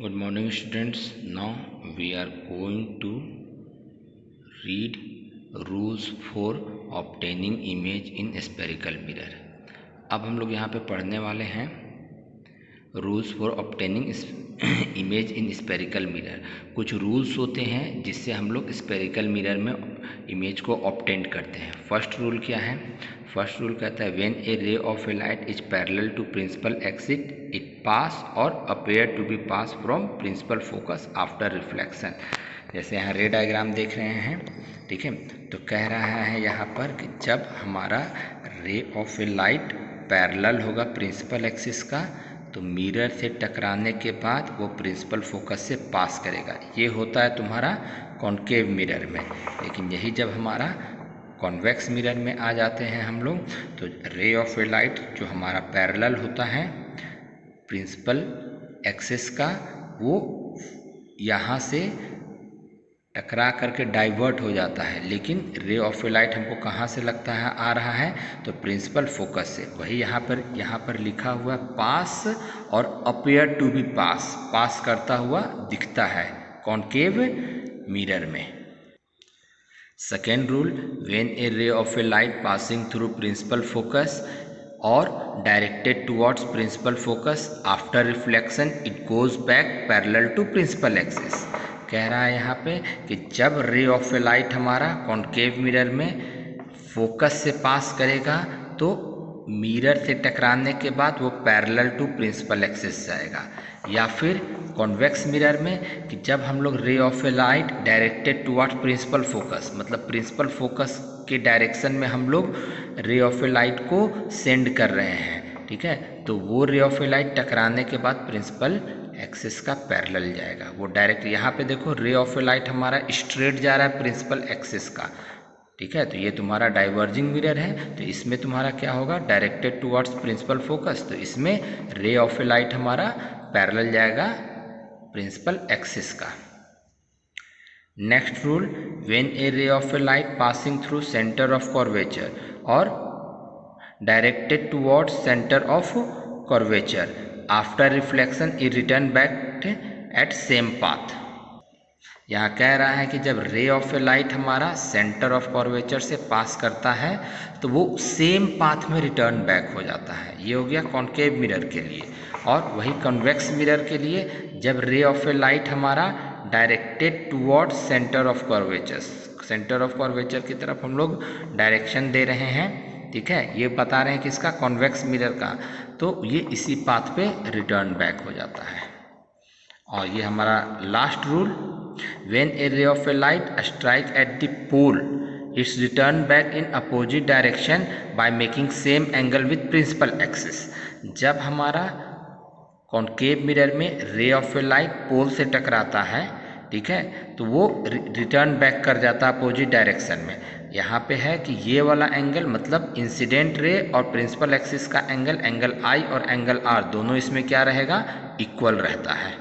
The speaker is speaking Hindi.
Good morning students. Now we are going to read rules for obtaining image in spherical mirror. अब हम लोग यहाँ पे पढ़ने वाले हैं rules for obtaining image in spherical mirror. कुछ रूल्स होते हैं जिससे हम लोग स्पेरिकल मिरर में इमेज को ऑब्टेन करते हैं। फर्स्ट रूल क्या है? फर्स्ट रूल कहता है when a ray of a light is parallel to principal axis it pass और appear to be pass from principal focus after reflection. जैसे यहाँ रे डायग्राम देख रहे हैं, ठीक है, तो कह रहा है यहाँ पर कि जब हमारा रे ऑफ ए लाइट पैरेलल होगा प्रिंसिपल एक्सिस का तो मिरर से टकराने के बाद वो प्रिंसिपल फोकस से पास करेगा। ये होता है तुम्हारा कॉन्केव मिरर में। लेकिन यही जब हमारा कॉन्वेक्स मिरर में आ जाते हैं हम लोग, तो रे ऑफ ए लाइट जो हमारा पैरेलल होता है प्रिंसिपल एक्सिस का, वो यहाँ से टकरा करके डाइवर्ट हो जाता है। लेकिन रे ऑफ ए लाइट हमको कहाँ से लगता है आ रहा है? तो प्रिंसिपल फोकस से। वही यहाँ पर लिखा हुआ पास और appear to be pass, pass करता हुआ दिखता है कॉन्केव मिरर में। Second rule, when a ray of a light passing through principal focus और directed towards principal focus after reflection it goes back parallel to principal axis. कह रहा है यहाँ पे कि जब रे ऑफ ए लाइट हमारा कॉन्केव मिरर में फोकस से पास करेगा तो मिरर से टकराने के बाद वो पैरेलल टू प्रिंसिपल एक्सिस जाएगा। या फिर कॉन्वेक्स मिरर में कि जब हम लोग ray of a light directed towards principal focus, मतलब प्रिंसिपल फोकस के डायरेक्शन में हम लोग रे ऑफ ए लाइट को सेंड कर रहे हैं, ठीक है, तो वो रे ऑफ ए लाइट टकराने के बाद प्रिंसिपल एक्सिस का पैरेलल जाएगा। वो डायरेक्ट यहाँ पे देखो रे ऑफ ए लाइट हमारा स्ट्रेट जा रहा है प्रिंसिपल एक्सिस का, ठीक है, तो ये तुम्हारा डाइवर्जिंग मिरर है, तो इसमें तुम्हारा क्या होगा? डायरेक्टेड टुवर्ड्स प्रिंसिपल फोकस, तो इसमें रे ऑफ ए लाइट हमारा पैरेलल जाएगा प्रिंसिपल एक्सिस का। Next rule, when a ray of a light passing through centre of curvature और directed towards centre of curvature after reflection it return back at same path. यहाँ कह रहा है कि जब रे ऑफ ए लाइट हमारा सेंटर ऑफ कर्वेचर से पास करता है तो वो सेम पाथ में रिटर्न बैक हो जाता है। ये हो गया कॉन्केव मिरर के लिए। और वही कॉन्वेक्स मिरर के लिए जब रे ऑफ ए लाइट हमारा directed towards centre of curvature, centre of curvature की तरफ हम लोग डायरेक्शन दे रहे हैं, ठीक है, ये बता रहे हैं कि इसका कॉन्वेक्स मिरर का, तो ये इसी पाथ पे रिटर्न बैक हो जाता है। और ये हमारा last rule, when a ray of a light strike at the pole it's return back in opposite direction by making same angle with principal axis. जब हमारा कॉन्केव मिरर में रे ऑफ ए लाइट पोल से टकराता है, ठीक है, तो वो रिटर्न बैक कर जाता है अपोजिट डायरेक्शन में। यहाँ पे है कि ये वाला एंगल मतलब इंसिडेंट रे और प्रिंसिपल एक्सिस का एंगल, एंगल आई और एंगल आर दोनों इसमें क्या रहेगा? इक्वल रहता है।